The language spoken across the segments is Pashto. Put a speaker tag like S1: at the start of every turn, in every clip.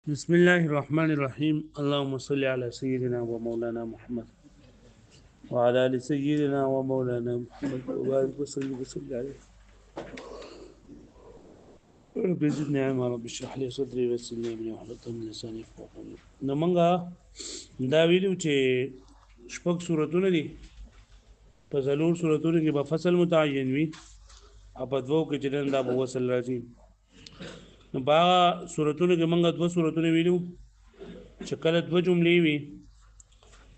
S1: بسم الله الرحمن الرحيم اللهم صل على سيدنا ومولانا محمد وعلى آل سيدنا ومولانا محمد وبارك وسلم عليه رب زدني علما رب اشرح لي صدري ويسر لي امري واحلل عقدة من لساني يفقهوا قولي نو مونږه دا ویلو چې شپږ سورتونه دي په څلور سورتونو کې به فصل متعین وي او په دوو کې چې دا به وصل راځي نو با سورتونو کې مونږه دوه سورتونه ویلو چې کله دوه جملې وي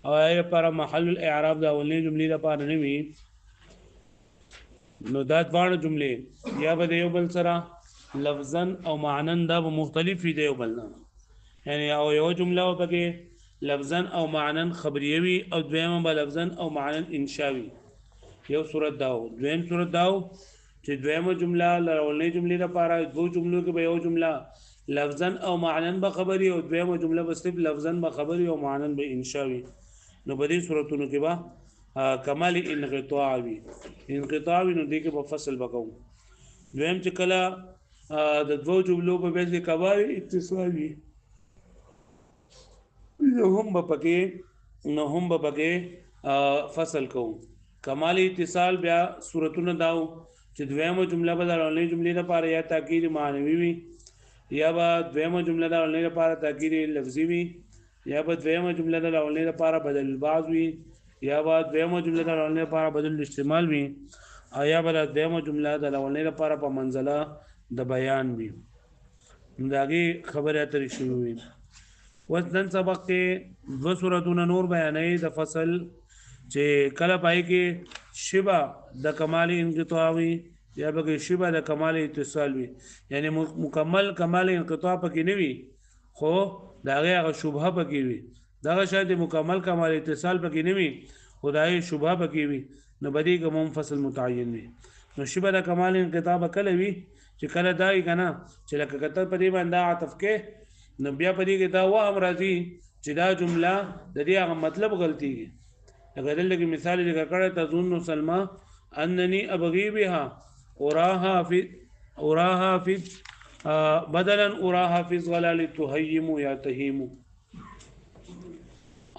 S1: او هغه لپاره محل الاعراب د اولنۍ جملې لپاره نه وي نو دا دواړه جملې یا به د یو بل سره لفظا او معنا دا به مختلف وي د یو بل نه یعنی او یو جمله وبګه لفظا او معنا خبریه وي او دویمه به لفظا او معنا انشاوي یو صورت داو دویم صورت داو چې دویمه جمله اولنۍ جملې لپاره دوه جملو کې به یو جمله لفظا او معنا به خبري او دویمه جمله به صرف لفظا به خبري او معنا به انشاوي نو په دې صورتونو کې به کمال انقطاع وي انقطاع نو دې کې په فصل وکاو دویم چې کله د دوه جملو په بیس کې کمال اتصال وي نو هم به پکې فصل کوو کمال اتصال بیا صورتونه داو چې دویمه جمله به د اولنۍ جملې لپاره یا تاکید معنوي وي یا به دویمه جمله د اولنۍ لپاره تاکید لفظي وي یا به دویمه جمله د اولنۍ لپاره بدل البعض وي یا به دویمه جمله د اولنۍ لپاره بدل الاستعمال وي او یا به دویمه جمله د اولنۍ لپاره په منزله د بیان وي داږي خبره اترې شروع وي اوس نن سبق کې دوه صورتونه نور بیانې د فصل چې کله پای کې شبه د کمال انقطاع وي یا به شبه د کمال اتصال وي یعنی مکمل کمال انقطاع پکې نه وي خو دا هغه شبهه پکې وي دا شاید مکمل کمال اتصال پکې نه وي خدای شبهه پکې وي نو بدی کوم فصل متعین وي نو شبه د کمال انقطاع کله وي چې کله دای کنه چې لکه کتر په دې باندې عطف کې نو بیا په دې کې دا وهم راځي چې دا جمله د دې هغه مطلب غلطيږي اگر دلته مثال ذکر کړه تظن سلمى انني ابغي بها اراها في بدلا اراها في ظلال تهيم يا تهيم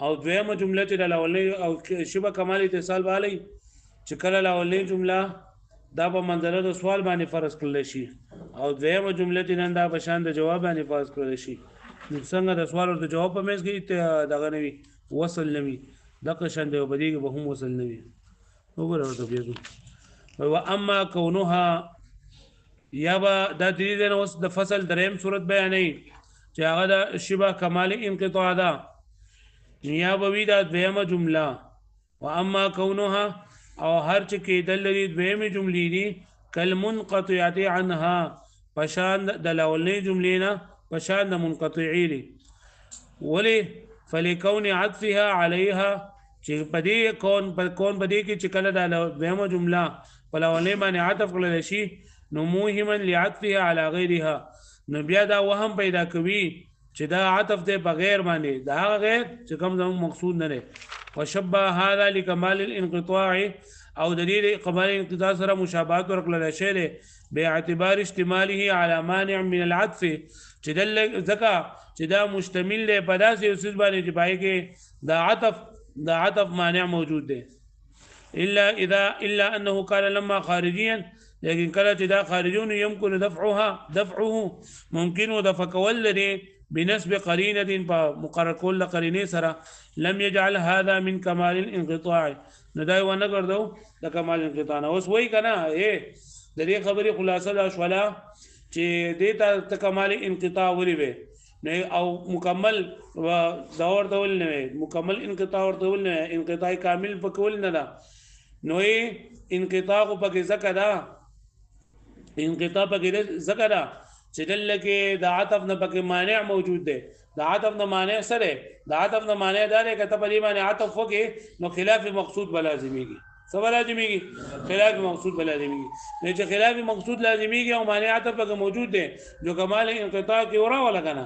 S1: او دویمه جمله چې د اولنۍ او شبه کمال اتصال والی چې کله د اولنۍ جمله دا په منځله د سوال باندې فرض کړل شي او دویمه جمله چې نن دا په شان د جواب باندې فرض کړل شي نو څنګه د سوال او د جواب په منځ کې دغه نوي وصل نوي دغه شان دی په دې کې به هم وصل نوي وګوره ورته بیا و اما كونها یابا د دې د اوس د فصل دریم صورت بیانې چې هغه د شبه کمال انقطاع ده نیابه وی دا دویمه جمله و اما كونها او هر چې کېدل لري دویمه جملې دي کلمنقطعه عنها پشان د اولنۍ جملې نه پشان د منقطعي دي ولی فلكون عطفها عليها چې پدې کون پدې کې چې کله د دویمه جمله په اولنۍ باندې عطف کړل شي نو موهما لعطفها على غيرها نو بیا دا وهم پیدا کوي چې دا عطف ته بغیر باندې دا غیر چې کوم زموږ مقصود نه دی وشبه هذا لكمال الانقطاع او د دې کمال انقطاع سره مشابهت ورکړل شي به اعتبار اشتماله على مانع من العطف چې دل ځکه چې دا مشتمل دی په داسې اوسید باندې چې پای کې دا عطف مانع موجود دی الا انه قال لما خارجيا لیکن کله چې دا خارجون يمكن دفعه ممکن دفع کول لري بنسب قرينه مقرر کول قرینه سره لم يجعل هذا من كمال الانقطاع ندای ونه ګرځو د کمال انقطاع اوس وای کنه د دې خبرې خلاصه لا شولا چې دې ته کمال انقطاع ولې وي نه او مکمل دور ډول نه مکمل انقطاع ورته نه انقطاع کامل پکول نه ده نو انقطاع په کې زکه ده انقطاع په کې زکه ده چې دلته کې د عطف نه پکې مانع موجود دی د عطف نه مانع سره د عطف نه مانع دا دی کته په دې باندې عطف وکي نو خلاف مقصود بلازميږي سبا لازميږي خلاف مقصود بلازميږي نه چې خلاف مقصود لازميږي او مانع عطف پکې موجود دی جو کمال انقطاع کې ورا ولا کنه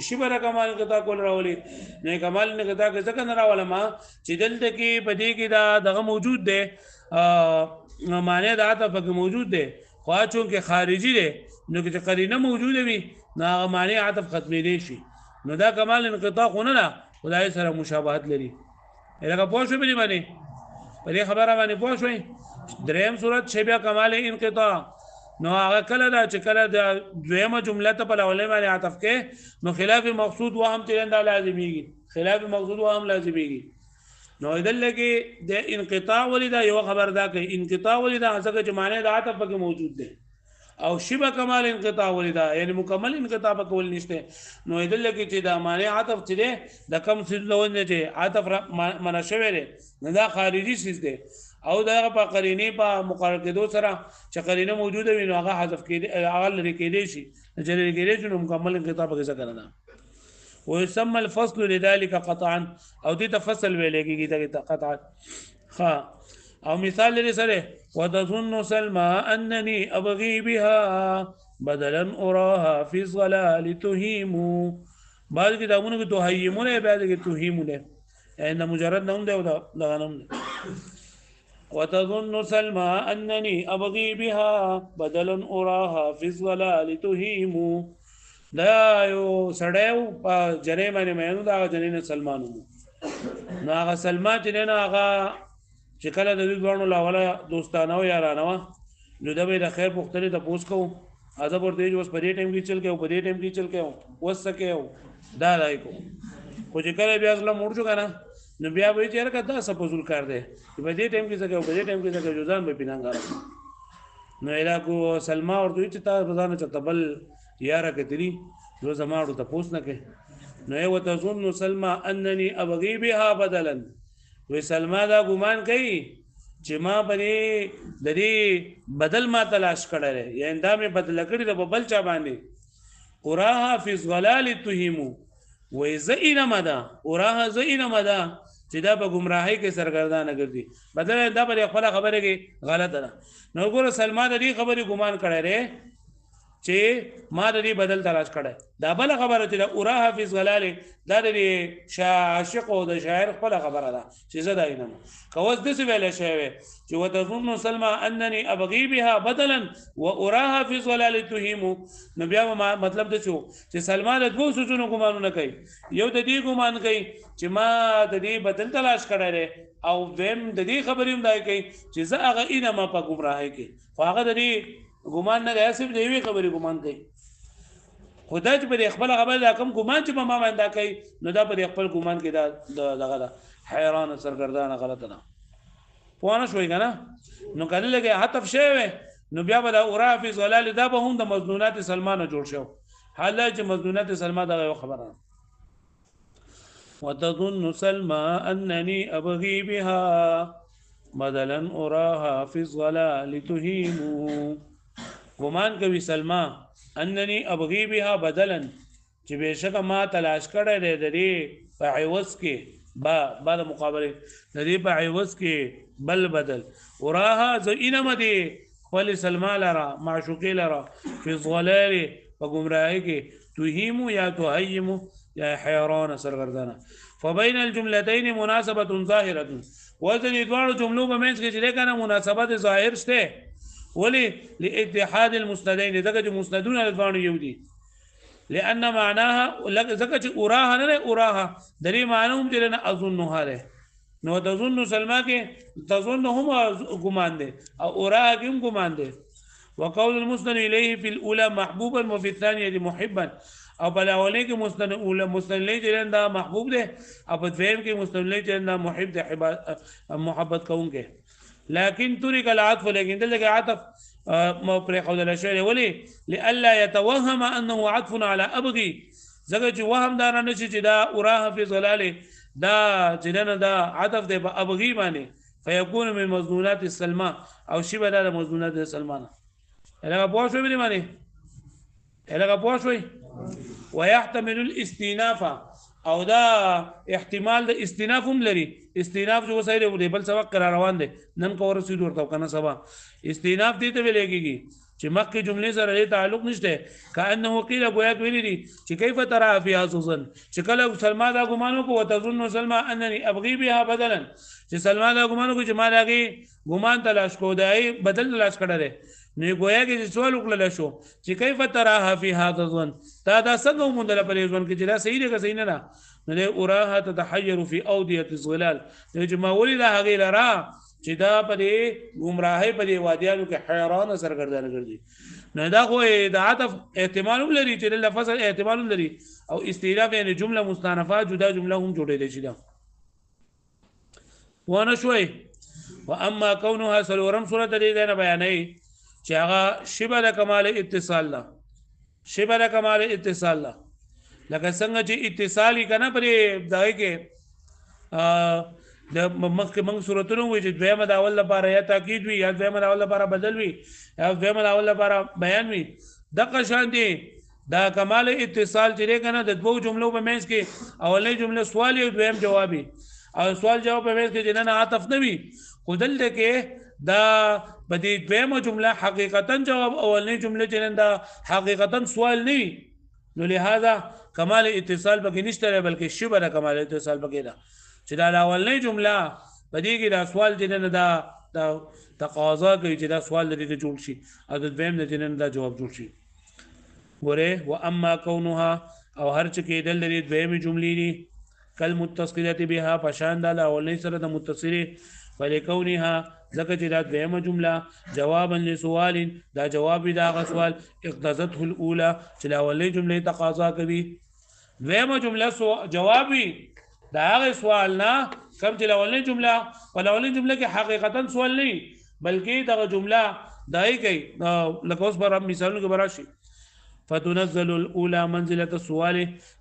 S1: شبه کمال انقطاع کول راولي نه کمال انقطاع کې ځکه نه راول ما چې دلته کې په دې کې دا دغه موجود دی مانع د عطف پکې موجود دی خو چون کې خارجي دی نو چې قرینه موجوده وي نو معنی عطف ختمې دي شي نو دا کمال انقطاع خو نه ده خدای سره مشابهت لري لکه پوه شو بلی باندې په دې خبره باندې پوه شوي دریم صورت چې بیا کمال انقطاع نو هغه کله دا چې کله د دویمه جمله ته په اولنۍ باندې عطف کې نو خلاف مقصود وهم ترنده لازمیږي خلاف مقصود وهم لازمیږي نو دلته کې د انقطاع ولیدا یو خبر دا کوي انقطاع ولیدا څنګه چې معنی د عطف پکې موجود دی او شبه کمال انقطاع ولیدا یعنی مکمل انقطاع په کول نشته نو دلته کې چې دا معنی عطف چې دی د کم څه لونه چې عطف منشوي دی نه دا خارجي څه دی او دا په قرینه په مقرر کېدو سره چې قرینه موجوده وي نو هغه حذف کېږي هغه لري کېدی شي چې لري کېدی شي نو مکمل انقطاع په څه کنه ويسمى الفصل لذلك قطعا او دې تفصل ویل کېږي دا قطعا ها او مثال لري سره وتظن سلمى انني ابغي بها بدلا اراها في الظلال تهيم بعض کتابونو کې تهيمونه بعض کې تهيمونه ان مجرد نوم دی او دا نوم وتظن سلمى انني ابغي بها بدلا اراها في الظلال تهيم دا یو سړیو په جنې باندې مېنو دا جنې سلمانو نو هغه سلمان چې نه هغه چې کله د دې دوه لاوله دوستانه او یارانه نو دا به د خیر پختلې د پوس کو ازه ورته اوس په دې ټیم کې چل کې او په دې ټیم کې چل کې وسکه دا لای کو خو چې کله بیا ځله موړ شو کنه نو بیا به چیرې کدا سپوزول کار دی په دې ټیم کې څه او په دې ټیم کې څه جوزان به پینانګار نو اله کو سلمان ورته چې تا روزانه چتبل یاره کتلی جو زماړو ته پوس نه کې نو یو تظن سلمى انني ابغي بها بدلا وی سلمى دا ګمان کوي چې ما باندې د دې بدل ما تلاش کړل یعنی دا مې بدل کړی د بل چا باندې اراها في الظلال تهيم وی زئنا مدا اراها زئنا مدا چې دا په گمراهۍ کې سرګردانه ګرځي بدل دا په خپل خبره کې غلط ده نو ګور سلمى د دې خبرې ګمان کړی ری چې ما د دې بدل تلاش کړه دا بل خبره چې د اورا حافظ غلاله دا د عاشق او د شاعر خپل خبره ده چې زدا اینم کوز د څه ویل شوی چې وتظن سلمى انني ابغي بها بدلا واراها في ظلال تهيم نو بیا مطلب د چې سلمى د دوه سوزونو ګمانونه کوي یو د دې ګمان کوي چې ما د دې بدل تلاش کړه او دیم د دې خبرې هم دای کوي چې زه هغه اینم په گمراهۍ کې خو هغه د دې ګمان نه غاسب دی وی خبرې ګمان کوي خدای چې په خپل خبره دا کوم ګمان چې ما باندې کوي نو دا په خپل ګمان کې دا دغه حیران سرګردانه غلطه ده پوه نه شوي کنه نو کله لګي عطف شوی نو بیا به دا اورا فی ظلال دا به هم د مظنونات سلمان جوړ شو حالا چې مظنونات سلمان دا یو خبره وتظن سلمى انني ابغي بها بدلا اراها في الظلال تهيم ګمان کوي سلمى انني ابغي بها بدلا چې بشک ما تلاش کړی دی د دې په عوض کې با د مقابله د دې په عوض کې بل بدل وراها زینما دی خپل سلمى لرا معشوقی لرا فی الظلال په گمراهی کې تهیم یا تهیم یا حیران سرګردانه فبين الجملتين مناسبه ظاهره وذل دوه جملو په منځ کې چې کنه مناسبت ظاهر شته ولي لاتحاد المسندين دغه مسندون الوانو یو دي لان معناها زکه اراها نه اراها درې معنوم دي نه اظنها له نو تظن سلمى کې تظن هم ګمان دي او اراها کې هم ګمان دي وقول المسند اليه في الاولى محبوبا وفي الثانيه محبا او په اولنۍ کې مسند اولى مسند الیه دا محبوب دي او په دویم کې مسند الیه دا محب دي محبت کوونکې لكن ترك العطف لكن دلته عطف مو پر قول شوی ولي لالا يتوهم انه عطف على ابغي زګه چې وهم دار نه چې دا اراها في ظلاله دا جنن دا عطف دی په ابغي باندې فيكون من مظنونات السلمى او شی بدل مظنونات السلمان هغه پوښوي به باندې هغه پوښوي ويحتمل الاستئناف او دا احتمال د استئناف هم لري استئناف جو وسایل دی بل سبق را روان دي نن کو ورسید ورته کنه سبا استئناف دي ته ویلېږي چې مکه جملې سره تعلق نشته کانه قیل گویا ویلې دي چې کیف ترى فی حسن چې کله سلمى دا ګمانو کو وتظن سلمى انني ابغي بها بدلا چې سلمى دا ګمانو کو چې ما داږي ګمان تلاش کو دای بدل تلاش کړه نو گویا کې سوال وکړل شو چې کیف تراها فی هذا الظن تا دا څنګه ومندل په ځوان کې چې دا صحیح دی که صحیح نه ده نو له اوراها تتحیر فی اودیه الظلال چې ما ولید هغه لرا چې دا په دې گمراهی په دې وادیانو کې حیران سرګردانه ګرځي نو دا خو د عطف احتمال لري چې لفظ احتمال لري او استئناف یعنی جمله مستأنفه جدا جمله هم جوړېدل شي دا ونه شوي واما كونها سلورم سوره دې نه بیانې چې هغه شبه د کمال اتصال لا شبه د کمال اتصال لا لکه څنګه چې اتصالي کنه پرې دای کې د مخکې موږ صورتونو وي چې دویمه د اول لپاره یا تاکید وي یا دویمه د اول لپاره بدل وي یا دویمه د اول لپاره بیان وي دغه شان دي دا کمال اتصال چې کنه د دوو جملو په منځ کې اولنۍ جمله سوال او دویم جوابي او سوال جواب په منځ کې چې نه عطف نه وي خو دلته کې دا بدی دویمه جمله حقیقتا جواب اولنۍ جمله چې دا حقیقتا سوال نه وي نو لہذا کمال اتصال پکې نشته بلکې شبه د کمال اتصال پکې ده چې دا اولنۍ جمله بدی کې دا سوال چې نه دا تقاضا کوي چې دا سوال لري ته جوړ شي او د دویم نه چې نه دا جواب جوړ شي ګوره و اما كونها او هر څه کې دل لري دویمه جملې دي کل متصله بها فشان دا اولنۍ سره د متصله فلكونها ذکر چې دا دویمه جمله جوابا لسوال دا جواب دا غ سوال اقتضته الاولى چې دا اولنۍ جمله تقاضا کوي دویمه جمله جواب وي دا هغه سوال نه کوم چې اولنۍ جمله ولولنۍ جمله کې حقیقتا سوال نه بلکې دا جمله دای کوي لکه اوس بر مثالونو کې براشي فتنزل الاولى منزله السؤال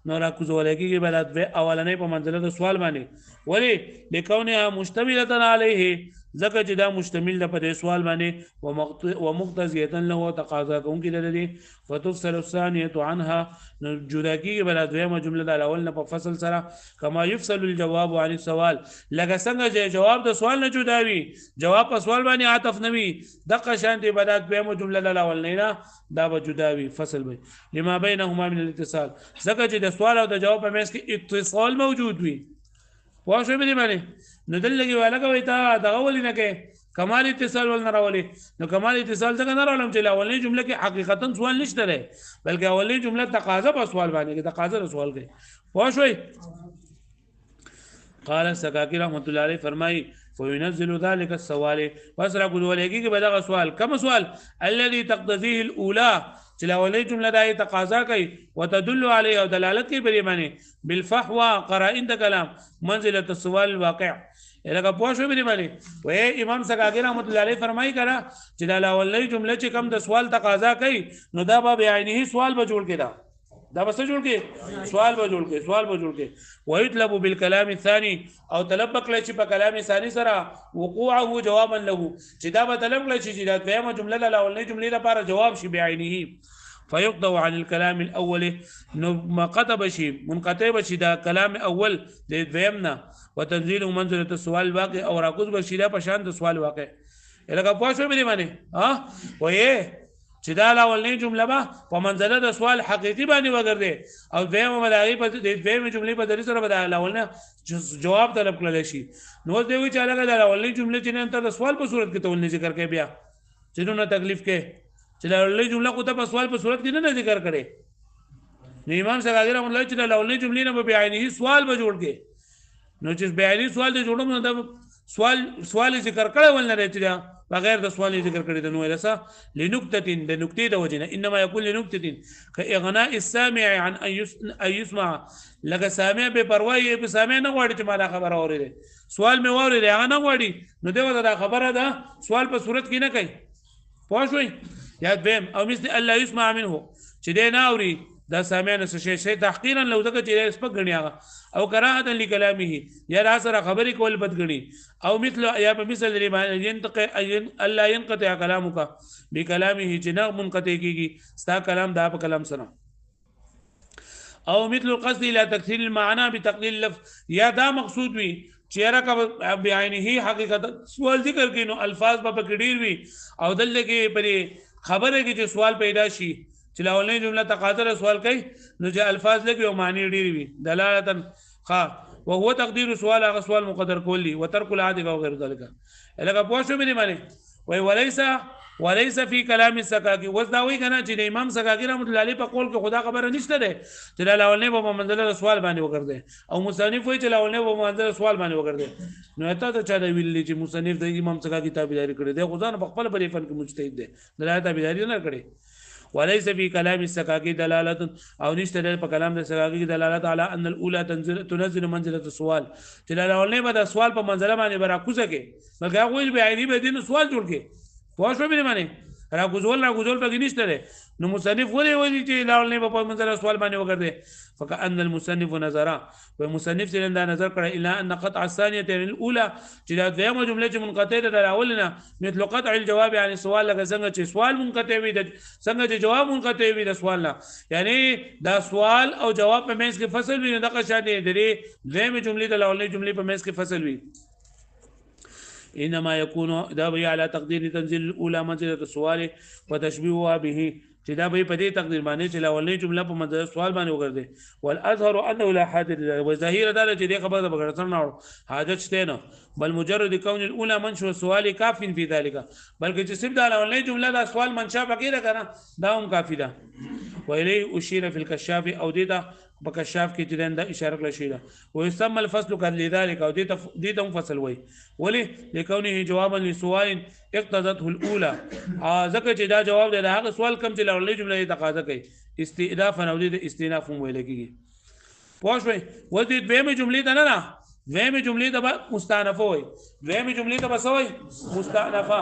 S1: نو را کوزولګي بلد اولنۍ په منزله د سوال باندې ولی لکونها مشتمله علیه ځکه چې دا مشتمل ده په سوال باندې ومقتضیه له تقاضا کوونکی ده دي فتفصل الثانيه عنها جدا کیږي بل دویمه جمله د اول نه په فصل سره کما يفصل الجواب عن السؤال لکه څنګه چې جواب د سوال نه جدا وي جواب په سوال باندې عطف نه وي دغه شان دي بل دویمه جمله د اول نه دا به جدا وي فصل وي لما بينهما من الاتصال ځکه چې د سوال او د جواب په منځ کې اتصال موجود وي واښو به دې باندې نو دلته ولا کوي تا دغه ولینه کې کمال اتصال ول نه راولي نو کمال اتصال څنګه نه راولم چې اولنۍ جمله کې حقیقتا سوال نشته لري بلکې اولنۍ جمله تقاضا په سوال باندې کې تقاضا سوال کوي واښوي قال سکاکی رحمت الله علیه فرمای فينزل ذلك السوال واسرا ګولېږي کې بدغه سوال کوم سوال الذي تقتضيه الاولى چې اولنۍ جمله دای تقاضا کوي وتدل عليه او دلالت کوي بری باندې بالفحوى قرائن د کلام منزله السؤال الواقع لکه پوه شو بری باندې وې امام سکاکی رحمت الله علیه فرمای کړه چې د اولنۍ جمله چې کوم د سوال تقاضا کوي نو دا به عینه سوال به جوړ کړه دا بس جوړ کې سوال به جوړ کې ويطلب بالكلام الثاني او طلب کله چې په کلام ثاني سره وقوعه جوابا له چې دا به طلب کله چې دا دویمه جمله د اولنۍ جملې لپاره جواب شي بعینه فيقطع عن الكلام الاول نو منقطع شي منقطع شي دا کلام اول د دویمنا وتنزيل منزله السؤال الواقع او راکوز بشي دا په شان د سوال واقع لکه پوه شو به باندې ها وې چې دا اولنۍ جمله به په منزله د سوال حقيقي باندې وګرځي او دویمه ملایي په دویمه جملې په ذریعہ سره به اولنه جواب طلب کړل شي نو دوی چې هغه د اولنۍ جمله چې نه تر سوال په صورت کې تول ذکر کوي بیا چې نو تکلیف کې چې اولنۍ جمله کو ته په سوال په صورت کې نه ذکر کړي نو امام سکاکی رحمۃ اللہ چې اولنۍ جملې نه به عیني سوال به جوړ کې نو چې بیانی سوال ته جوړم نو د سوال ذکر کړه ول نه راتیا بغیر د سوال ذکر کړي د نو رسا لنقطه د نقطې د وجنه انما يقول لنقطه كاغناء السامع عن ان يسمع لکه سامع به پروايي به سامع نه غواړي چې ما دا خبره اوري سوال مې اوري هغه نه غواړي نو دیو دا خبره ده سوال په صورت کې نه کوي پوه شئ یا دیم او مثل الله يسمع منه چې دی نه اوري دا سامع نه شي تحقیرا لو ځکه چې سپک غني هغه او کراهه لکلامه یا را سره خبرې کول بد غني او مثل یا په مثل ينتقي الله ينقطع كلامك بكلامه جناح منقطع کیږي ستا کلام دا په کلام سره او مثل القصد الى تكثير المعنى بتقليل اللفظ یا دا مقصود وي چیرې کا بعینه حقیقت سوال ذکر کینو الفاظ په پکړیر وي او دلته کې پرې خبره کې چې سوال پیدا شي چې اولنۍ جمله تقاضا سوال کوي نو چې الفاظ لګي او معنی ډیر وي دلالتا خا وهو تقدير سوال هغه سوال مقدر کولی وترك العاده او غیر ذلك لکه پوه شو به معنی وای وليس وليس في كلام السکاکی وځداوي کنه چې د امام سکاکی رحمت الله علیه په قول کې خدا خبره نشته ده چې لاولنه په منځله سوال باندې وکړي او مصنف وایي چې لاولنه په منځله سوال باندې وکړي نو ته چا د ویلي چې مصنف د امام سکاکی تابعداري کړي دی خدای په خپل بری فن کې مجتهد دی د تابعداري نه کړي وليس في كلام السكاكي دلاله او نشته په کلام د سکاکی دلالت على ان الاولى تنزل منزله السؤال چې لاولنه به د سوال په منځله باندې براکوزه کې بلکې هغه به عیني به دین سوال جوړ کې پوه شو به معنی را غزول پکې نشته ده نو مصنف ولې چې لاولنه په منځله سوال باندې وکړي فكأن المصنف نظر ومصنف څنګه نظر کړی الا ان قطع الثانيه الاولى چې دا دویمه جمله چې منقطع ده الاولنه مثل قطع الجواب عن السؤال لکه څنګه چې سوال منقطع وي څنګه چې جواب منقطع وي د سوال نه یعنی دا سوال او جواب په منځ کې فصل وي دغه شانې درې دویمه جمله د الاولنه جمله په منځ کې فصل وي انما يكون دا بي على تقدير تنزيل الاولى منزله السؤال وتشبيهها به چې دا به په دې تقدیر باندې چې لاولنی جمله په منځ سوال باندې وګرځي والاظهر انه لا حادث وظاهر دا چې دې خبره بغرتر نه حاجت شته نه بل مجرد كون الاولى منشأ السؤال كاف في ذلك بلکې چې صرف دا لاولنی جمله دا سوال منشأ پکې ده کنه دا هم کافی ده وإليه أشير في الكشاف او دې بکشاف کې چې دا اشاره کړل شي دا ويسمى الفصل كذلك او دې ته فصل وای ولی لكونه جوابا لسؤال اقتضته الاولى ځکه چې دا جواب دی هغه سوال کم چې لاولنی جمله تقاضا کوي استئناف او دې استئناف هم ویل کېږي پوه شئ و دې دویمه جمله ته نه دویمه جمله ته مستأنفه وای دویمه جمله ته بسوي مستأنفه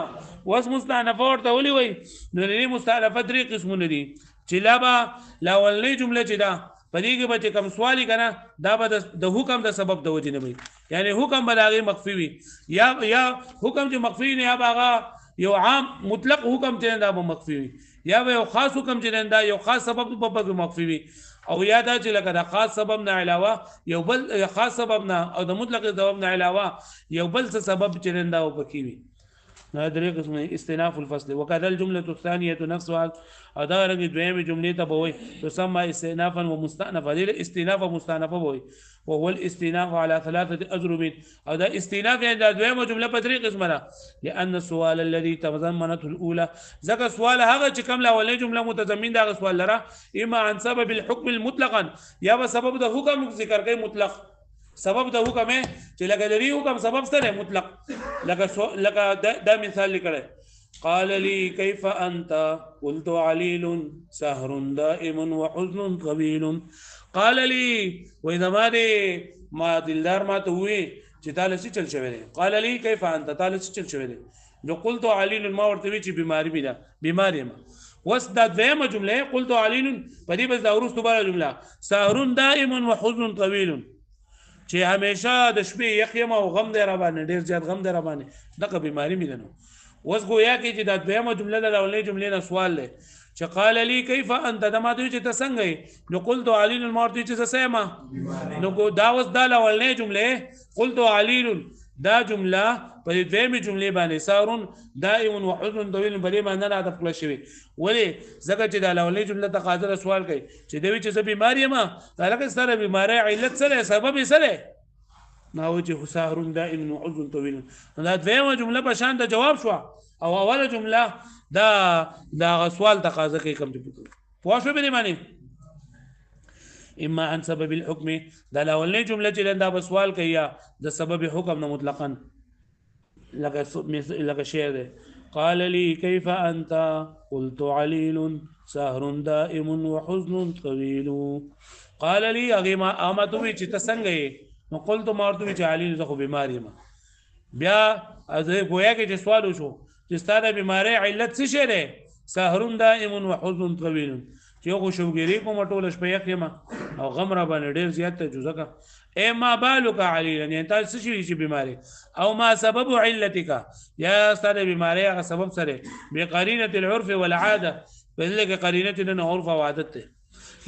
S1: واس مستأنفه ورته ولي وای نو دې مستأنفه درې قسمونه دي چې لاولنی جمله چې دا پدې کې به کوم سوالی کنه دا به د حکم د سبب د وجې نه وي یعنی حکم به هغه مخفي وي یا حکم چې مخفي نه یا هغه یو عام مطلق حکم چې دا به مخفي وي یا به یو خاص حکم چې دا یو خاص سبب په مخفي وي او یا دا چې لکه د خاص سبب نه علاوه یو بل خاص سبب نه او د مطلق سبب نه علاوه یو بل څه سبب چې دا وپکې وي هذا قسم استئناف الفصل وكذا الجمله الثانيه نفسها ادا رنگ دویمه جمله ته بوي تسمى استئنافا ومستأنفا دي استئناف ومستأنفا بوي وهو الاستئناف على ثلاثه اضرب او دا استئناف يعني دا دویمه جمله په طریق اسمه لان السؤال الذي تضمنته الاولى ذکر سوال هغه چې کوم لاولنی جمله متضمن دا سوال لره اما عن سبب الحكم المطلقا یا به سبب د حکم ذکر کوي مطلق سبب د حکم چې لکه د حکم سبب سره مطلق لکه دا مثال لیکل قال لي كيف انت قلت عليل سهر دائم وحزن طويل قال لي واذا ما دلدار ما توي چې تعالی څه چل شوی دی قال لي كيف انت تعالی څه چل شوی دی جو قلت عليل ما ورته وی چې بیماری ما وس دا دویمه جمله قلت عليل په دې بس دا ورستو بل جمله سهر دائم وحزن طويل چې همیشه د شپې یخیم او غم دی را باندې ډیر زیات غم دی را باندې دغه بیماری مې ده وس گویا کې چې دا دویمه جمله د اولنۍ جملې نه سوال دی چې قال لي كيف انت دا ما دوی چې ته څنګه نو قلت عليل المرضي چې سېما نو دا وس دا اولنۍ جمله قلت عليل دا جمله په دویمه جملې باندې سارون دائم وحزن طويل بلې باندې نه عطف کړل شوی ولی ځکه چې دا اولنۍ جمله تقاضا سوال کوي چې دوی چې بیماری ما دا لکه سره بیماری علت سره سبب سره نو چې سارون دائم وحزن طويل دا دویمه جمله په شان د جواب شو او اوله جمله دا سوال تقاضا کوي کوم څه پوه شو به معنی اما عن سبب الحكم دا الاولنی جمله چې دا په سوال کوي د سبب حکم نه مطلقاً لکه شعر ده قال لي كيف انت قلت عليل سهر دائم وحزن طويل قال لي اغما امتوي چې تسنګي نو قلت مارتوي چې عليل زخه بیماری ما بیا از گویا کې چې سوال وشو چې ستاره بیماری علت څه شه ده سهر دائم وحزن طويل چې یو شوګيري کوم ټول شپه یخما او غم را باندې ډیر زیات ته جزکه اي ما بالك عليلا يعني تاسو شي بیماری او ما سبب علتك یا ستاره بیماری هغه سبب سره بقرینه العرف والعاده بلکې قرینه نه عرف او عادت ته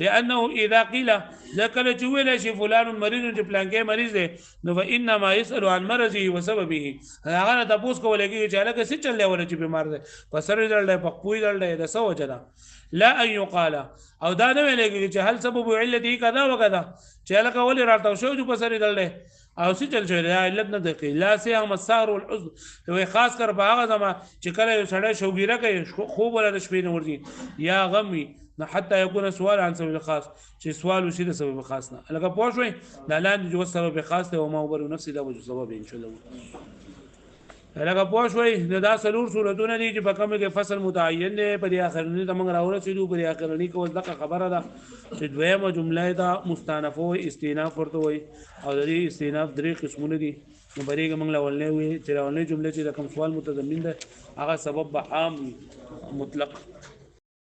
S1: لانه اذا قيل ذكر چې ویل شي فلان مریض چې پلان کې مریض دی نو فانما يسال عن مرضه وسببه هغه تاسو کولای چې لکه څه چل ولې چې بیمار دی پسر دل په پوی دل دی د سو وجدا لا ان يقال او دا نه ویل چې هل سبب علته کذا وکذا چې لکه ولې راټاو شو چې پسر دل دی او څه چل شوی دی علت نه دی لا سه مسار والحزن وي خاص کر په هغه زما چې کله سړی شوګیره کوي خوب ولا د شپې نه ورځي یا غمي حتى يكون سؤال عن سبب خاص چې سوال وشي د سبب خاص نه لکه پوه شوي دا لاندې جو سبب خاص دی او ما وبر نفسي دا وجه سبب ان شاء الله لکه پوه شوي دا سلور صورتونه دي چې په کومه کې فصل متعین دی په دې اخرنی ته موږ راورسېدو په دې اخرنی کې اوس دغه خبره ده چې دویمه جمله ده مستانف او استئناف ورته وي او د دې استئناف درې قسمونه دي نو بریګه موږ لولنې وي چې لولنې جمله چې د کوم سوال متضمن ده هغه سبب به عام مطلق